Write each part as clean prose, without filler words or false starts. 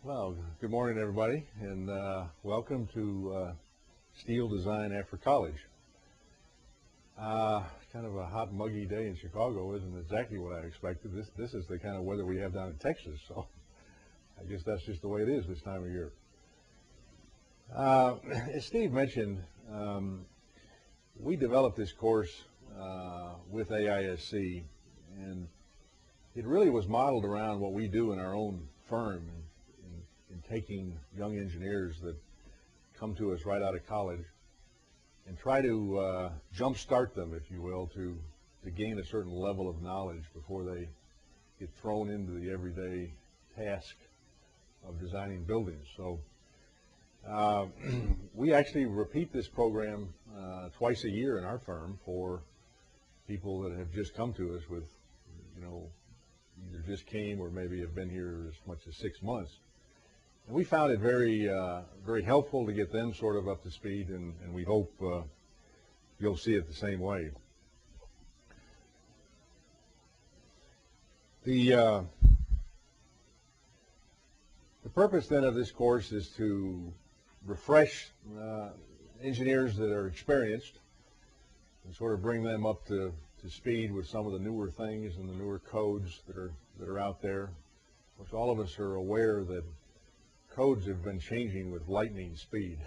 Well, good morning, everybody, and welcome to Steel Design After College. Kind of a hot, muggy day in Chicago isn't exactly what I expected. This is the kind of weather we have down in Texas, so I guess that's just the way it is this time of year. As Steve mentioned, we developed this course with AISC, and it really was modeled around what we do in our own firm in taking young engineers that come to us right out of college and try to jumpstart them, if you will, to gain a certain level of knowledge before they get thrown into the everyday task of designing buildings. So we actually repeat this program twice a year in our firm for people that have just come to us with, either just came or maybe have been here as much as 6 months. And we found it very, very helpful to get them sort of up to speed, and we hope you'll see it the same way. The purpose then of this course is to refresh engineers that are experienced and sort of bring them up to speed with some of the newer things and the newer codes that are out there, which all of us are aware that codes have been changing with lightning speed.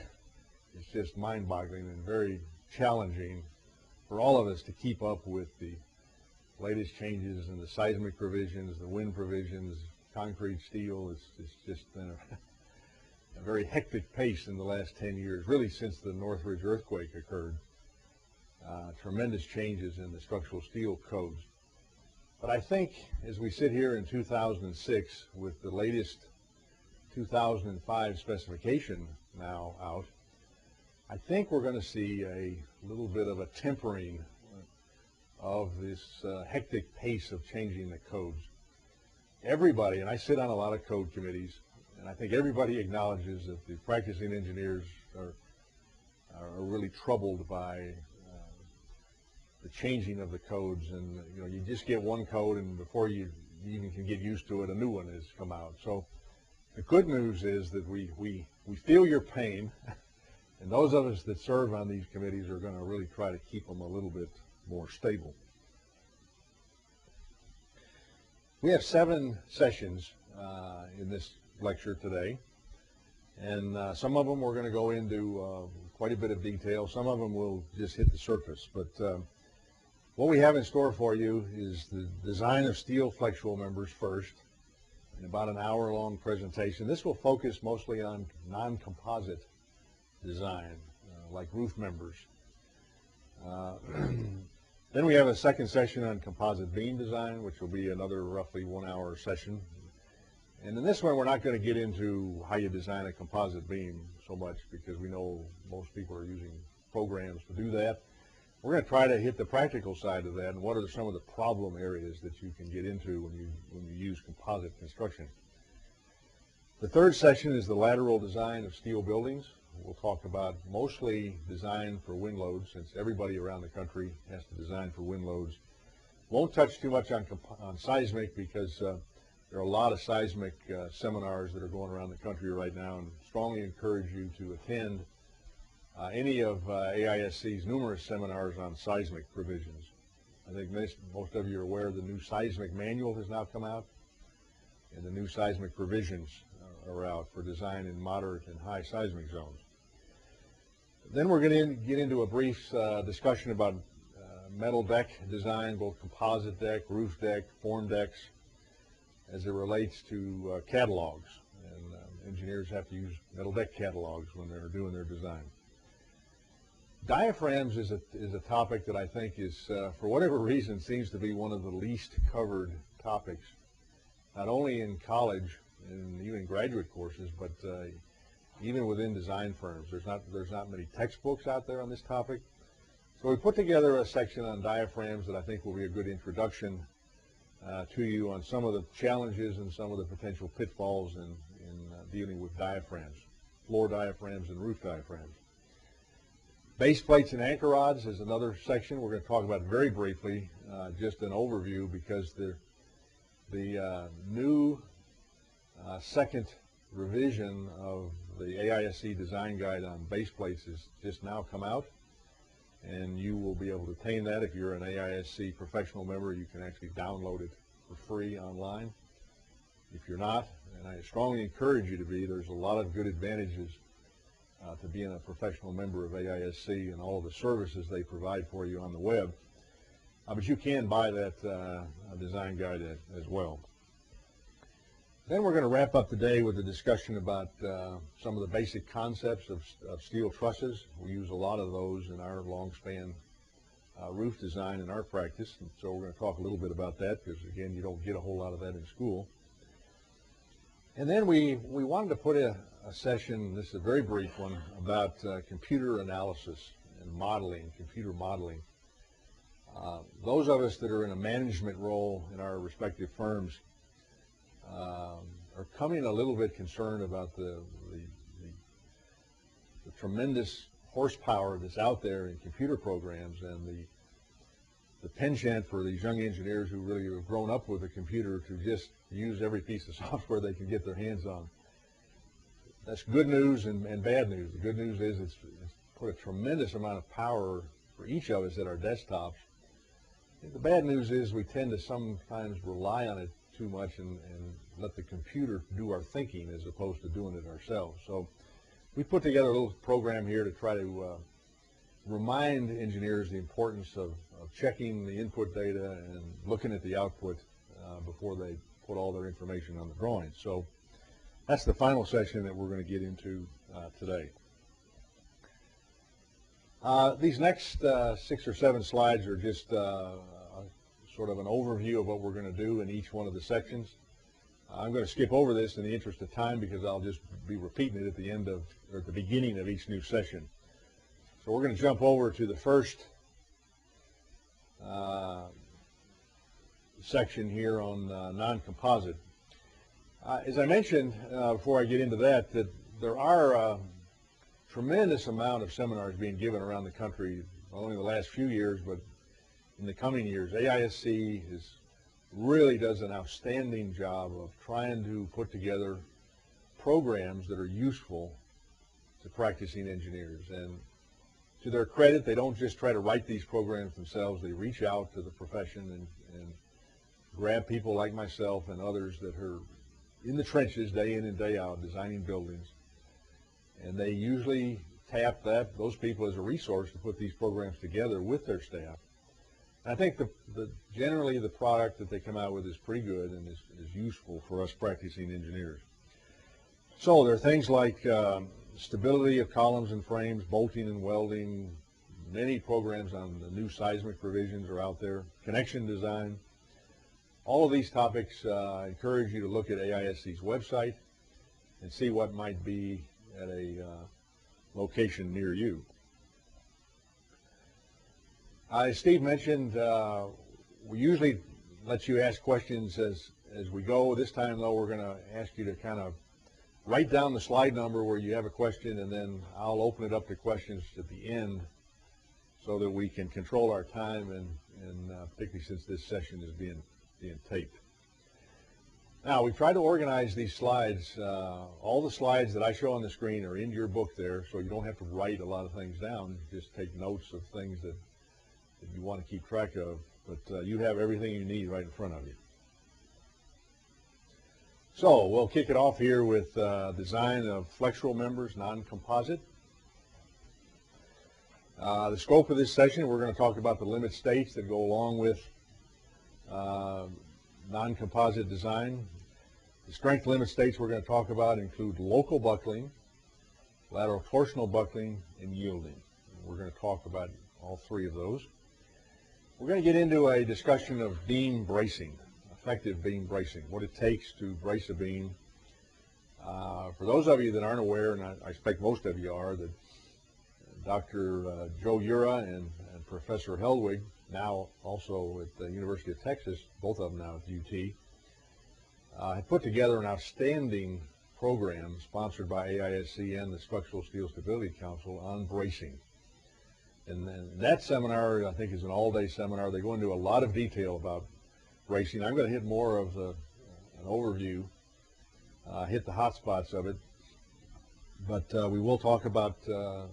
It's just mind-boggling and very challenging for all of us to keep up with the latest changes in the seismic provisions, the wind provisions, concrete, steel. It's just been a very hectic pace in the last 10 years, really since the Northridge earthquake occurred. Tremendous changes in the structural steel codes. But I think as we sit here in 2006 with the latest 2005 specification now out, I think we're going to see a little bit of a tempering of this hectic pace of changing the codes. Everybody, and I sit on a lot of code committees, and I think everybody acknowledges that the practicing engineers are really troubled by the changing of the codes, and you just get one code, and before you even can get used to it, a new one has come out. So the good news is that we feel your pain, and those of us that serve on these committees are going to really try to keep them a little bit more stable. We have 7 sessions in this lecture today, and some of them we're going to go into quite a bit of detail. Some of them will just hit the surface, but what we have in store for you is the design of steel flexural members first, in about an hour-long presentation. This will focus mostly on non-composite design, like roof members. Then we have a second session on composite beam design, which will be another roughly 1-hour session. And in this one, we're not going to get into how you design a composite beam so much, because we know most people are using programs to do that. We're going to try to hit the practical side of that, and what are some of the problem areas that you can get into when you use composite construction. The third section is the lateral design of steel buildings. We'll talk about mostly design for wind loads, since everybody around the country has to design for wind loads. Won't touch too much on seismic, because there are a lot of seismic seminars that are going around the country right now, and strongly encourage you to attend any of AISC's numerous seminars on seismic provisions. I think most of you are aware the new seismic manual has now come out, and the new seismic provisions are out for design in moderate and high seismic zones. Then we're going to get into a brief discussion about metal deck design, both composite deck, roof deck, form decks, as it relates to catalogs. And engineers have to use metal deck catalogs when they're doing their design. Diaphragms is a topic that I think is, for whatever reason, seems to be one of the least covered topics, not only in college and even graduate courses, but even within design firms. There's not many textbooks out there on this topic. So we put together a section on diaphragms that I think will be a good introduction to you on some of the challenges and some of the potential pitfalls in dealing with diaphragms, floor diaphragms and roof diaphragms. Base plates and anchor rods is another section we're going to talk about very briefly, just an overview, because the new second revision of the AISC design guide on base plates has just now come out, and you will be able to obtain that. If you're an AISC professional member, you can actually download it for free online. If you're not, and I strongly encourage you to be, there's a lot of good advantages to being a professional member of AISC and all of the services they provide for you on the web. But you can buy that design guide as well. Then we're going to wrap up today with a discussion about some of the basic concepts of steel trusses. We use a lot of those in our long span roof design in our practice, and so we're going to talk a little bit about that because, again, you don't get a whole lot of that in school. And then we wanted to put a session, this is a very brief one, about computer analysis and modeling, computer modeling. Those of us that are in a management role in our respective firms are coming a little bit concerned about the tremendous horsepower that's out there in computer programs and the penchant for these young engineers who really have grown up with a computer to just use every piece of software they can get their hands on. That's good news and bad news. The good news is it's put a tremendous amount of power for each of us at our desktops. The bad news is we tend to sometimes rely on it too much and let the computer do our thinking as opposed to doing it ourselves. So we put together a little program here to try to remind engineers the importance of checking the input data and looking at the output before they put all their information on the drawing. So that's the final session that we're going to get into today. These next 6 or 7 slides are just sort of an overview of what we're going to do in each one of the sections. I'm going to skip over this in the interest of time because I'll just be repeating it at the end of, or at the beginning of each new session. So we're going to jump over to the first section here on non-composite. As I mentioned before I get into that, there are a tremendous amount of seminars being given around the country, not only the last few years, but in the coming years. AISC really does an outstanding job of trying to put together programs that are useful to practicing engineers. And to their credit, they don't just try to write these programs themselves. They reach out to the profession and grab people like myself and others that are in the trenches day in and day out designing buildings. And they usually tap those people as a resource to put these programs together with their staff. And I think generally the product that they come out with is pretty good and is useful for us practicing engineers. So there are things like stability of columns and frames, bolting and welding. Many programs on the new seismic provisions are out there. Connection design. All of these topics, I encourage you to look at AISC's website and see what might be at a location near you. As Steve mentioned, we usually let you ask questions as we go. This time, though, we're going to ask you to kind of write down the slide number where you have a question, and then I'll open it up to questions at the end so that we can control our time, and particularly since this session is being taped. Now, we try to organize these slides. All the slides that I show on the screen are in your book there, so you don't have to write a lot of things down. Just take notes of things that you want to keep track of, but you have everything you need right in front of you. So we'll kick it off here with design of flexural members, non-composite. The scope of this session, we're going to talk about the limit states that go along with non-composite design. The strength limit states we're going to talk about include local buckling, lateral torsional buckling, and yielding. We're going to talk about all 3 of those. We're going to get into a discussion of beam bracing, effective beam bracing, what it takes to brace a beam. For those of you that aren't aware, and I expect most of you are, that Dr. Joe Ura and Professor Hellwig, now also at the University of Texas, both of them now at UT, have put together an outstanding program sponsored by AISC and the Structural Steel Stability Council on bracing. And then that seminar, I think, is an all-day seminar. They go into a lot of detail about bracing. I'm going to hit more of an overview hit the hot spots of it. But we will talk about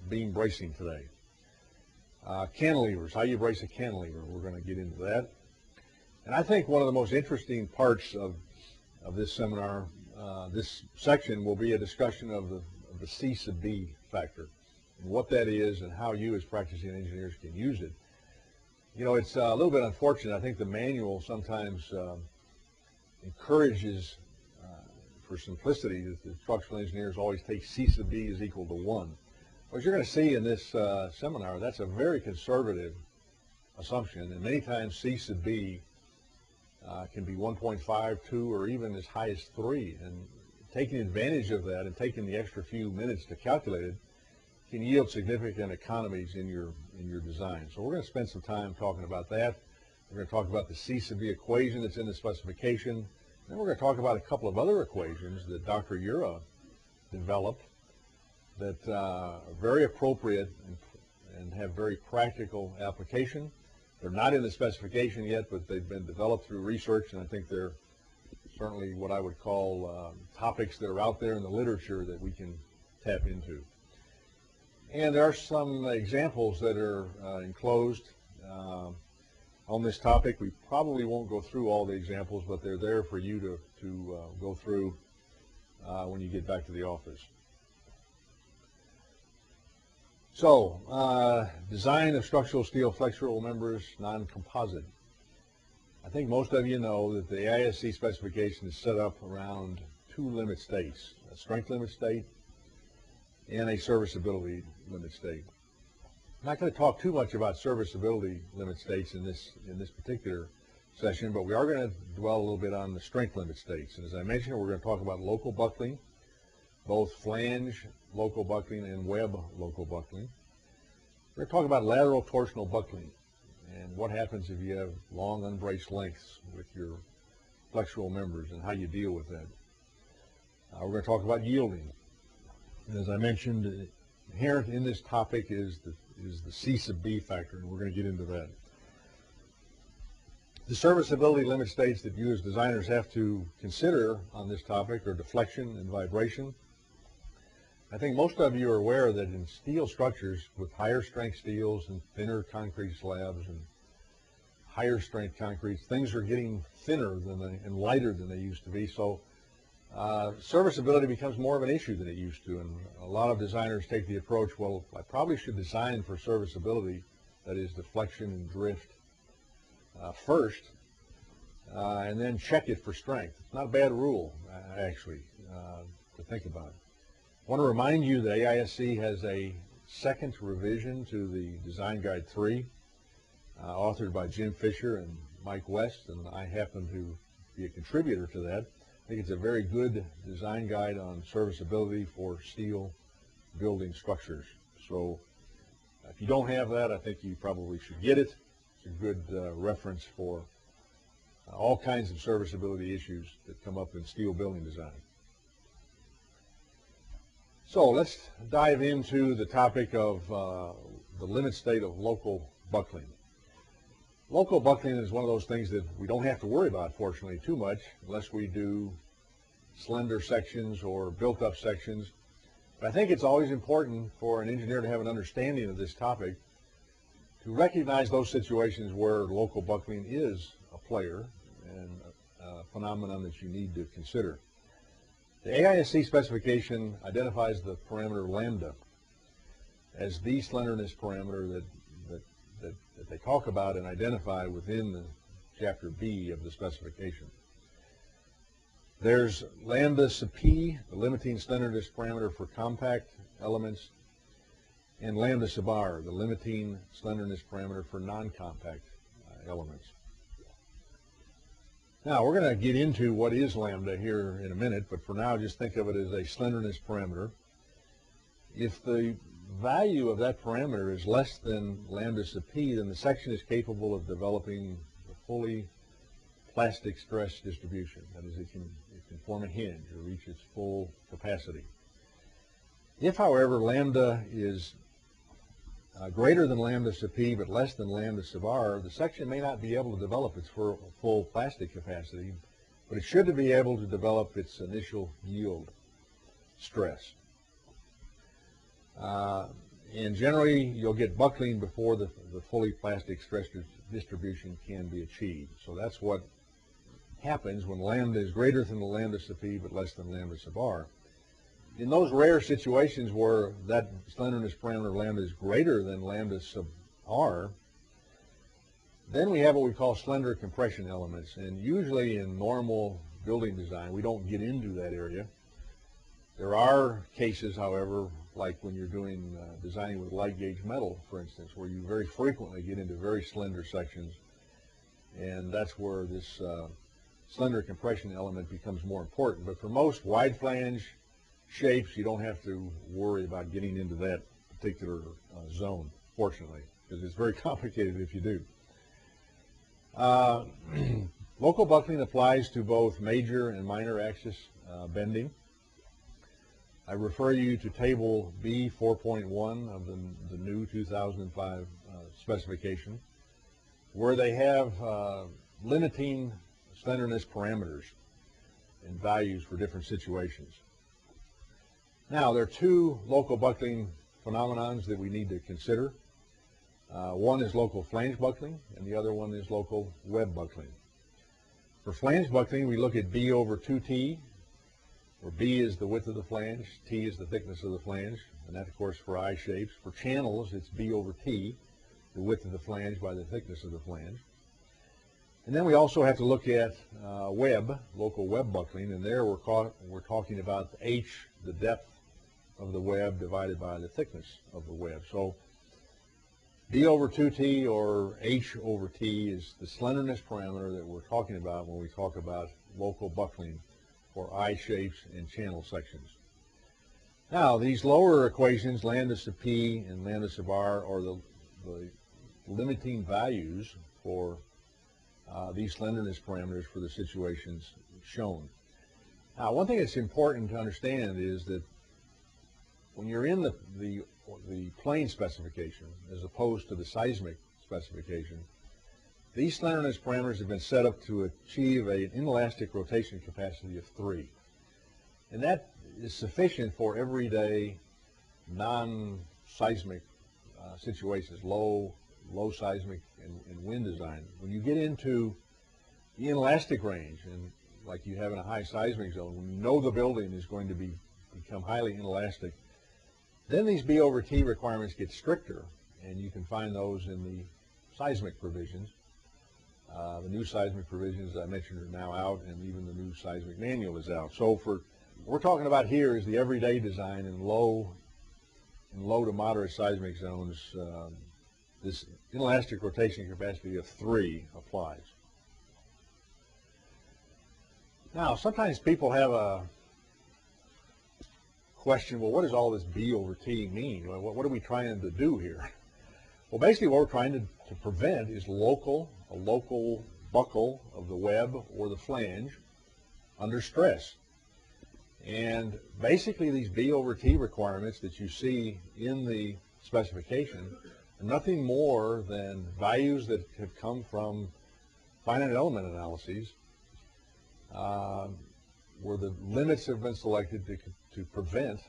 beam bracing today. Cantilevers, how you brace a cantilever, we're going to get into that. And I think one of the most interesting parts of this seminar, this section, will be a discussion of the C sub B factor and what that is and how you as practicing engineers can use it. You know, it's a little bit unfortunate. I think the manual sometimes encourages, for simplicity, that the structural engineers always take C sub B is equal to 1. As you're going to see in this seminar, that's a very conservative assumption, and many times C sub B can be 1.5, 2, or even as high as 3. And taking advantage of that and taking the extra few minutes to calculate it can yield significant economies in your design. So we're going to spend some time talking about that. We're going to talk about the C sub B equation that's in the specification. Then we're going to talk about a couple of other equations that Dr. Ura developed that are very appropriate and have very practical application. They're not in the specification yet, but they've been developed through research, and I think they're certainly what I would call topics that are out there in the literature that we can tap into. And there are some examples that are enclosed on this topic. We probably won't go through all the examples, but they're there for you to go through when you get back to the office. So, design of structural steel flexural members, non-composite. I think most of you know that the AISC specification is set up around 2 limit states, a strength limit state and a serviceability limit state. I'm not going to talk too much about serviceability limit states in this particular session, but we are going to dwell a little bit on the strength limit states. And as I mentioned, we're going to talk about local buckling, both flange local buckling and web local buckling. We're going to talk about lateral torsional buckling and what happens if you have long unbraced lengths with your flexural members and how you deal with that. We're going to talk about yielding. And as I mentioned, inherent in this topic is the C sub B factor, and we're going to get into that. The serviceability limit states that you as designers have to consider on this topic are deflection and vibration. I think most of you are aware that in steel structures with higher strength steels and thinner concrete slabs and higher strength concrete, things are getting thinner and lighter than they used to be. So serviceability becomes more of an issue than it used to, and a lot of designers take the approach, well, I probably should design for serviceability, that is deflection and drift, first, and then check it for strength. It's not a bad rule, actually, to think about. I want to remind you that AISC has a second revision to the Design Guide 3, authored by Jim Fisher and Mike West, and I happen to be a contributor to that. I think it's a very good design guide on serviceability for steel building structures. So if you don't have that, I think you probably should get it. It's a good reference for all kinds of serviceability issues that come up in steel building design. So let's dive into the topic of the limit state of local buckling. Local buckling is one of those things that we don't have to worry about, fortunately, too much, unless we do slender sections or built-up sections. But I think it's always important for an engineer to have an understanding of this topic, to recognize those situations where local buckling is a player and a phenomenon that you need to consider. The AISC specification identifies the parameter lambda as the slenderness parameter that they talk about and identify within the chapter B of the specification. There's lambda sub p, the limiting slenderness parameter for compact elements, and lambda sub r, the limiting slenderness parameter for non-compact elements. Now, we're going to get into what is lambda here in a minute, but for now, just think of it as a slenderness parameter. If the value of that parameter is less than lambda sub p, then the section is capable of developing a fully plastic stress distribution. That is, it can form a hinge or reach its full capacity. If, however, lambda is greater than lambda sub p but less than lambda sub r, the section may not be able to develop its full plastic capacity, but it should be able to develop its initial yield stress. And generally, you'll get buckling before the fully plastic stress distribution can be achieved. So that's what happens when lambda is greater than the lambda sub p but less than lambda sub r. In those rare situations where that slenderness parameter lambda is greater than lambda sub r, then we have what we call slender compression elements. And usually in normal building design, we don't get into that area. There are cases, however, like when you're doing designing with light gauge metal, for instance, where you very frequently get into very slender sections, and that's where this slender compression element becomes more important. But for most wide flange shapes, you don't have to worry about getting into that particular zone, fortunately, because it's very complicated if you do. Local buckling applies to both major and minor axis bending. I refer you to Table B 4.1 of the new 2005 specification, where they have limiting slenderness parameters and values for different situations. Now, there are two local buckling phenomenons that we need to consider. One is local flange buckling, and the other one is local web buckling. For flange buckling, we look at B over 2T, where B is the width of the flange, T is the thickness of the flange, and that, of course, for I shapes. For channels, it's B over T, the width of the flange by the thickness of the flange. And then we also have to look at web, local web buckling, and there we're talking about H, the depth of the web, divided by the thickness of the web. So B over 2T or H over T is the slenderness parameter that we're talking about when we talk about local buckling for I shapes and channel sections. Now, these lower equations, lambda sub p and lambda sub r, are the limiting values for these slenderness parameters for the situations shown. Now, one thing that's important to understand is that when you're in the plane specification as opposed to the seismic specification, these slenderness parameters have been set up to achieve an inelastic rotation capacity of 3. And that is sufficient for everyday non-seismic situations, low seismic and wind design. When you get into the inelastic range, and like you have in a high seismic zone, when you know the building is going to become highly inelastic, then these B over T requirements get stricter, and you can find those in the seismic provisions. The new seismic provisions, as I mentioned, are now out, and even the new seismic manual is out. So what we're talking about here is the everyday design in low to moderate seismic zones. This inelastic rotation capacity of 3 applies. Now, sometimes people have a question, well, what does all this B over T mean? What are we trying to do here? Well, basically what we're trying to prevent is a local buckle of the web or the flange under stress. And basically these B over T requirements that you see in the specification are nothing more than values that have come from finite element analyses where the limits have been selected to prevent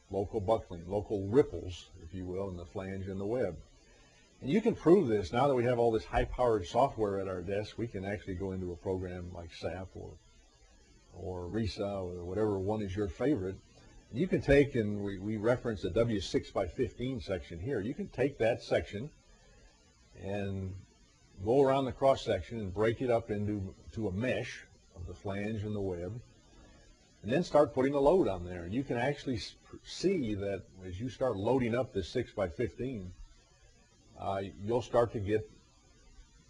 local buckling, local ripples, if you will, in the flange and the web. And you can prove this now that we have all this high-powered software at our desk. We can actually go into a program like SAP or RISA or whatever one is your favorite. You can take, and we reference the W6x15 section here. You can take that section and go around the cross section and break it up into a mesh of the flange and the web, and then start putting a load on there. And you can actually see that as you start loading up this 6x15, you'll start to get,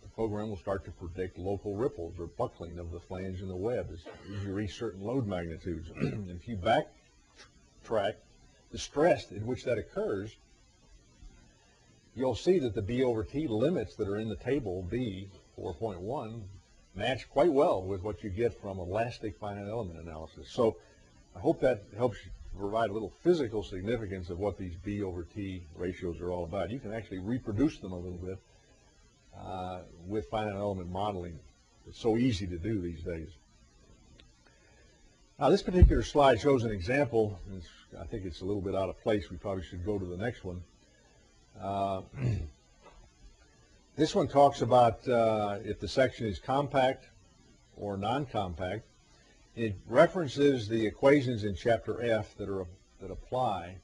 the program will start to predict local ripples or buckling of the flange and the web as you reach certain load magnitudes. And if you backtrack the stress at which that occurs, you'll see that the B over T limits that are in the table B 4.1 match quite well with what you get from elastic finite element analysis. So I hope that helps you provide a little physical significance of what these B over T ratios are all about. You can actually reproduce them a little bit with finite element modeling. It's so easy to do these days. Now, this particular slide shows an example. I think it's a little bit out of place. We probably should go to the next one. This one talks about if the section is compact or non-compact. It references the equations in Chapter F that apply.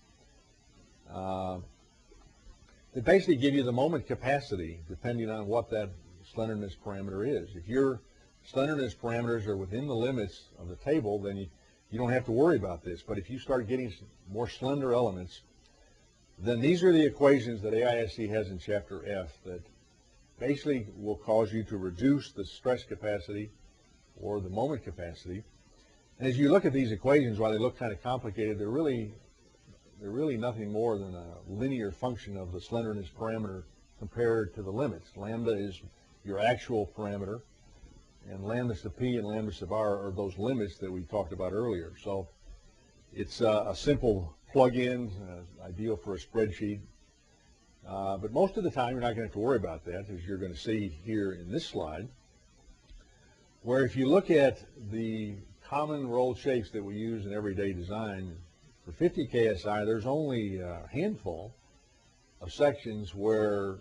They basically give you the moment capacity depending on what that slenderness parameter is. If your slenderness parameters are within the limits of the table, then you don't have to worry about this. But if you start getting more slender elements, then these are the equations that AISC has in Chapter F that basically will cause you to reduce the stress capacity or the moment capacity. And as you look at these equations, while they look kind of complicated, they're really nothing more than a linear function of the slenderness parameter compared to the limits. Lambda is your actual parameter, and lambda sub p and lambda sub r are those limits that we talked about earlier. So it's a simple plug-in, ideal for a spreadsheet. But most of the time, you're not going to have to worry about that, as you're going to see here in this slide, where if you look at the common rolled shapes that we use in everyday design, for 50 KSI, there's only a handful of sections where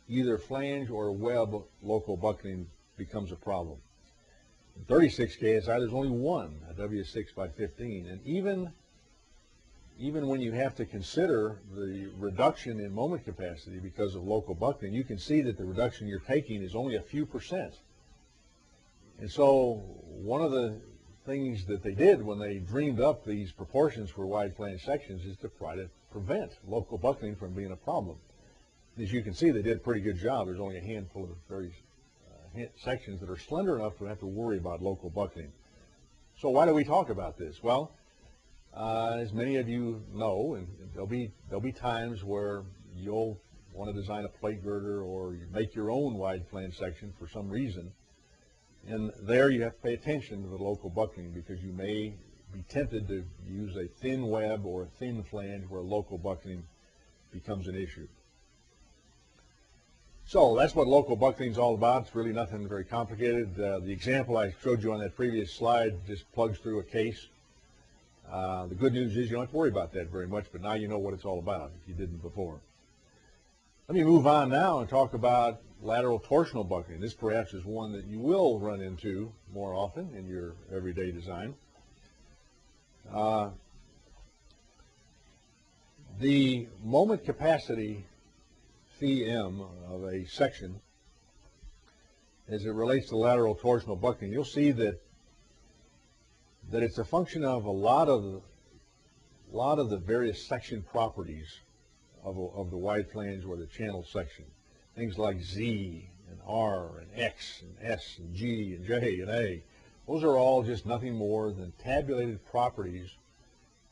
either flange or web local buckling becomes a problem. In 36 KSI, there's only one, a W6 by 15. And even when you have to consider the reduction in moment capacity because of local buckling, you can see that the reduction you're taking is only a few percent. And so one of the things that they did when they dreamed up these proportions for wide flange sections is to try to prevent local buckling from being a problem. As you can see, they did a pretty good job. There's only a handful of very sections that are slender enough to have to worry about local buckling. So why do we talk about this? Well, as many of you know, and there'll be times where you'll want to design a plate girder or you make your own wide flange section for some reason. And there you have to pay attention to the local buckling because you may be tempted to use a thin web or a thin flange where local buckling becomes an issue. So that's what local buckling is all about. It's really nothing very complicated. The example I showed you on that previous slide just plugs through a case. The good news is you don't have to worry about that very much, but now you know what it's all about if you didn't before. Let me move on now and talk about lateral torsional buckling. This perhaps is one that you will run into more often in your everyday design. The moment capacity Cm of a section, as it relates to lateral torsional buckling, you'll see that it's a function of a lot of the various section properties of the wide flange or the channel section. Things like Z and R and X and S and G and J and A. Those are all just nothing more than tabulated properties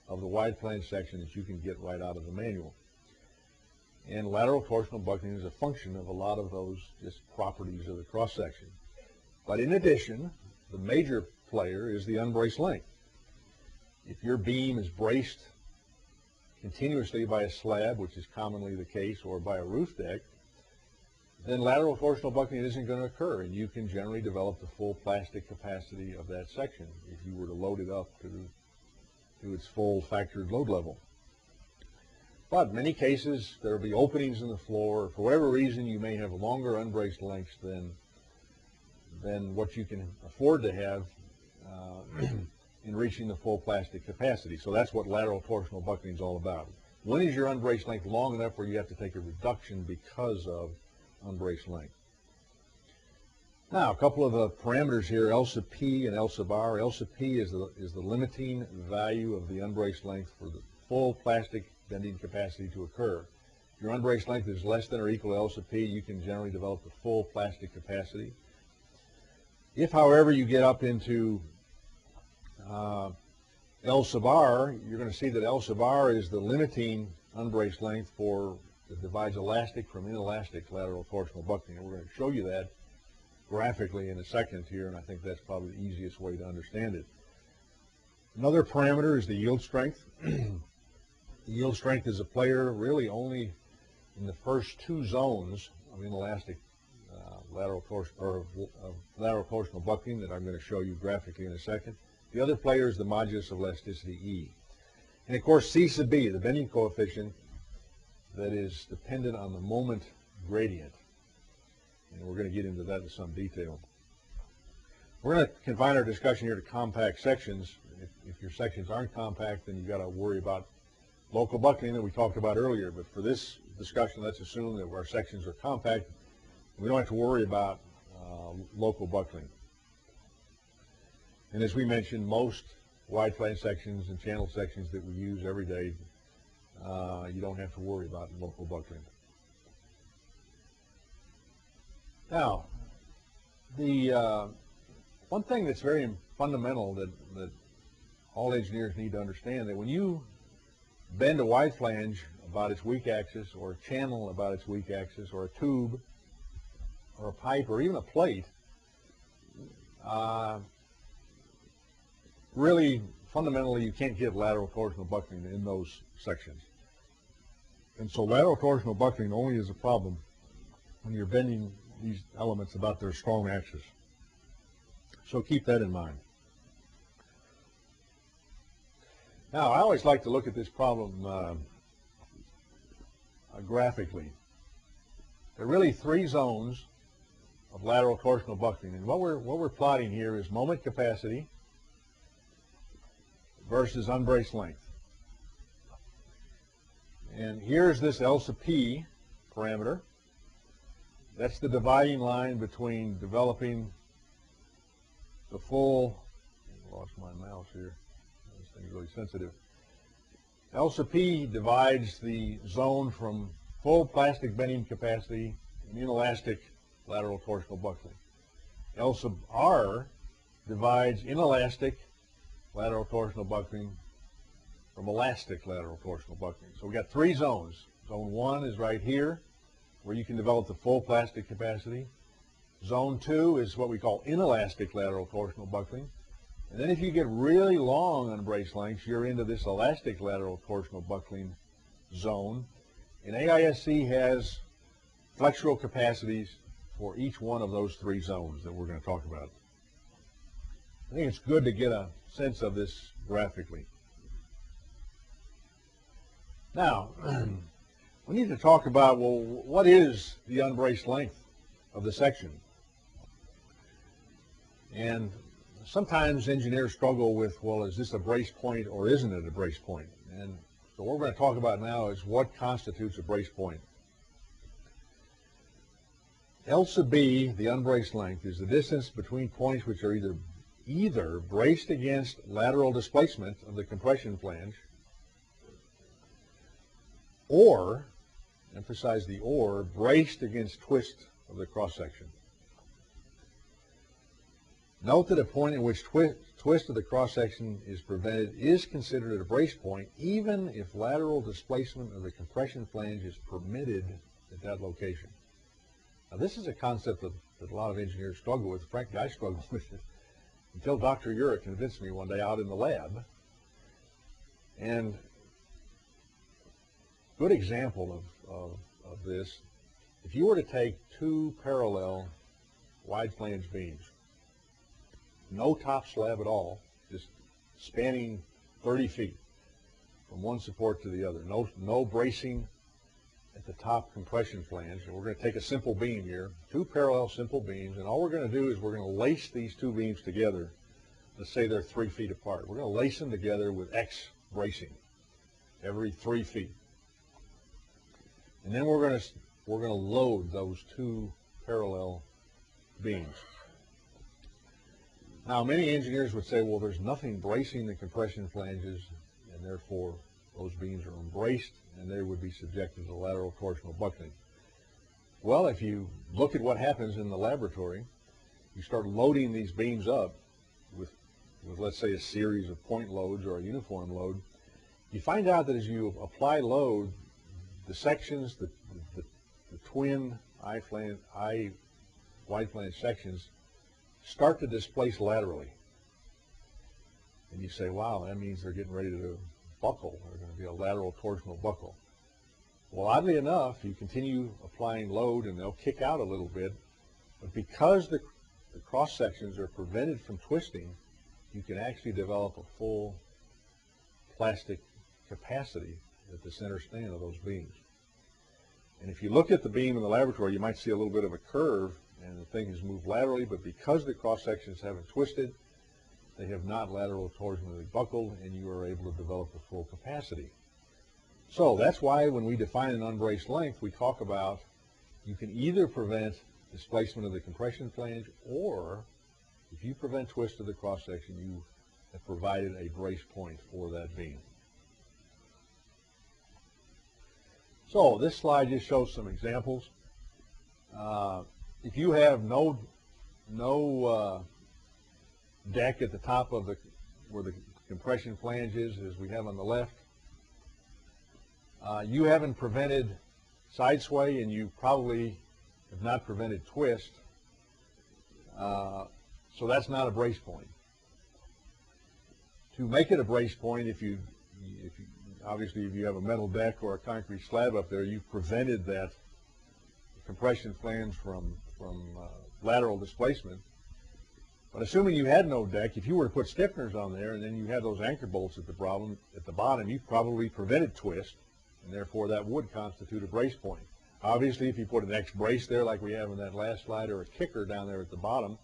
of the wide flange section that you can get right out of the manual. And lateral torsional buckling is a function of a lot of those just properties of the cross section. But in addition, the major player is the unbraced length. If your beam is braced continuously by a slab, which is commonly the case, or by a roof deck, then lateral torsional buckling isn't going to occur, and you can generally develop the full plastic capacity of that section if you were to load it up to its full factored load level. But in many cases, there will be openings in the floor. For whatever reason, you may have longer unbraced lengths than what you can afford to have in reaching the full plastic capacity. So that's what lateral torsional buckling is all about. When is your unbraced length long enough where you have to take a reduction because of unbraced length? Now, a couple of parameters here, L sub P and L sub R. L sub P is the limiting value of the unbraced length for the full plastic bending capacity to occur. If your unbraced length is less than or equal to L sub P, you can generally develop the full plastic capacity. If, however, you get up into L sub R, you're going to see that L sub R is the limiting unbraced length that divides elastic from inelastic lateral torsional buckling. And we're going to show you that graphically in a second here, and I think that's probably the easiest way to understand it. Another parameter is the yield strength. The yield strength is a player really only in the first two zones of inelastic lateral torsional buckling that I'm going to show you graphically in a second. The other player is the modulus of elasticity E. And of course C sub B, the bending coefficient that is dependent on the moment gradient. And we're going to get into that in some detail. We're going to confine our discussion here to compact sections. If your sections aren't compact, then you've got to worry about local buckling that we talked about earlier. But for this discussion, let's assume that our sections are compact. We don't have to worry about local buckling. And as we mentioned, most wide flange sections and channel sections that we use every day, you don't have to worry about local buckling. Now, the one thing that's very fundamental that all engineers need to understand, that when you bend a wide flange about its weak axis, or a channel about its weak axis, or a tube, or a pipe, or even a plate, really, fundamentally, you can't get lateral torsional buckling in those sections. And so lateral torsional buckling only is a problem when you're bending these elements about their strong axis. So keep that in mind. Now, I always like to look at this problem graphically. There are really three zones of lateral torsional buckling, and what we're plotting here is moment capacity versus unbraced length. And here's this L sub P parameter. That's the dividing line between developing the full, I lost my mouse here, this thing's really sensitive. L sub P divides the zone from full plastic bending capacity and inelastic lateral torsional buckling. L sub R divides inelastic lateral torsional buckling from elastic lateral torsional buckling. So we've got three zones. Zone 1 is right here, where you can develop the full plastic capacity. Zone 2 is what we call inelastic lateral torsional buckling. And then if you get really long unbraced lengths, you're into this elastic lateral torsional buckling zone. And AISC has flexural capacities for each one of those three zones that we're going to talk about. I think it's good to get a sense of this graphically. Now, we need to talk about, well, what is the unbraced length of the section? And sometimes engineers struggle with, well, is this a brace point or isn't it a brace point? And so what we're going to talk about now is what constitutes a brace point. L sub B, the unbraced length, is the distance between points which are either braced against lateral displacement of the compression flange, or, emphasize the or, braced against twist of the cross-section. Note that a point in which twist of the cross-section is prevented is considered a brace point, even if lateral displacement of the compression flange is permitted at that location. Now, this is a concept that a lot of engineers struggle with. Frankly, I struggle with it until Dr. Ura convinced me one day out in the lab. And good example of this, if you were to take two parallel wide flange beams, no top slab at all, just spanning 30 feet from one support to the other, no bracing at the top compression flange, and we're going to take a simple beam here, two parallel simple beams, and all we're going to do is we're going to lace these two beams together. Let's say they're 3 feet apart. We're going to lace them together with X bracing every 3 feet. And then we're going to load those two parallel beams. Now, many engineers would say, well, there's nothing bracing the compression flanges, and therefore those beams are unbraced, and they would be subjected to lateral torsional buckling. Well, if you look at what happens in the laboratory, you start loading these beams up with let's say, a series of point loads or a uniform load, you find out that as you apply load, the sections, the twin wide flange sections start to displace laterally. And you say, wow, that means they're getting ready to buckle. They're going to be a lateral torsional buckle. Well, oddly enough, you continue applying load and they'll kick out a little bit, but because the cross sections are prevented from twisting, you can actually develop a full plastic capacity at the center span of those beams. And if you look at the beam in the laboratory, you might see a little bit of a curve, and the thing has moved laterally, but because the cross sections haven't twisted, they have not lateral torsionally buckled, and you are able to develop the full capacity. So that's why when we define an unbraced length, we talk about you can either prevent displacement of the compression flange, or if you prevent twist of the cross section, you have provided a brace point for that beam. So this slide just shows some examples. If you have no deck at the top of where the compression flange is, as we have on the left, you haven't prevented side sway, and you probably have not prevented twist, so that's not a brace point. To make it a brace point, obviously if you have a metal deck or a concrete slab up there, you've prevented that compression flange from lateral displacement. But assuming you had no deck, if you were to put stiffeners on there and then you had those anchor bolts at the bottom, you probably prevented twist, and therefore that would constitute a brace point. Obviously, if you put an X brace there like we have in that last slide, or a kicker down there at the bottom,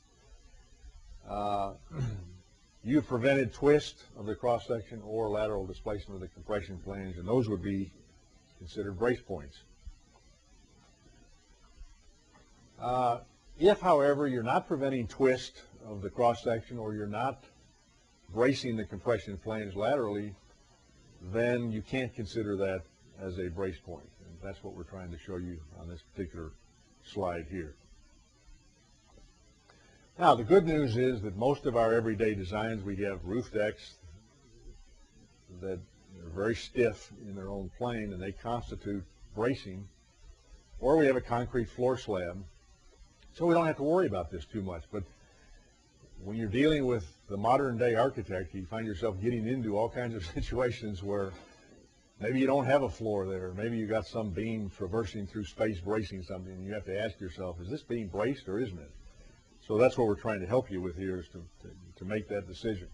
you've prevented twist of the cross section or lateral displacement of the compression flange, and those would be considered brace points. If, however, you're not preventing twist of the cross section, or you're not bracing the compression flange laterally, then you can't consider that as a brace point. And that's what we're trying to show you on this particular slide here. Now, the good news is that most of our everyday designs, we have roof decks that are very stiff in their own plane, and they constitute bracing, or we have a concrete floor slab, so we don't have to worry about this too much. But when you're dealing with the modern day architect, you find yourself getting into all kinds of situations where maybe you don't have a floor there, maybe you got some beam traversing through space bracing something, and you have to ask yourself, is this beam braced or isn't it? So that's what we're trying to help you with here, is to make that decision.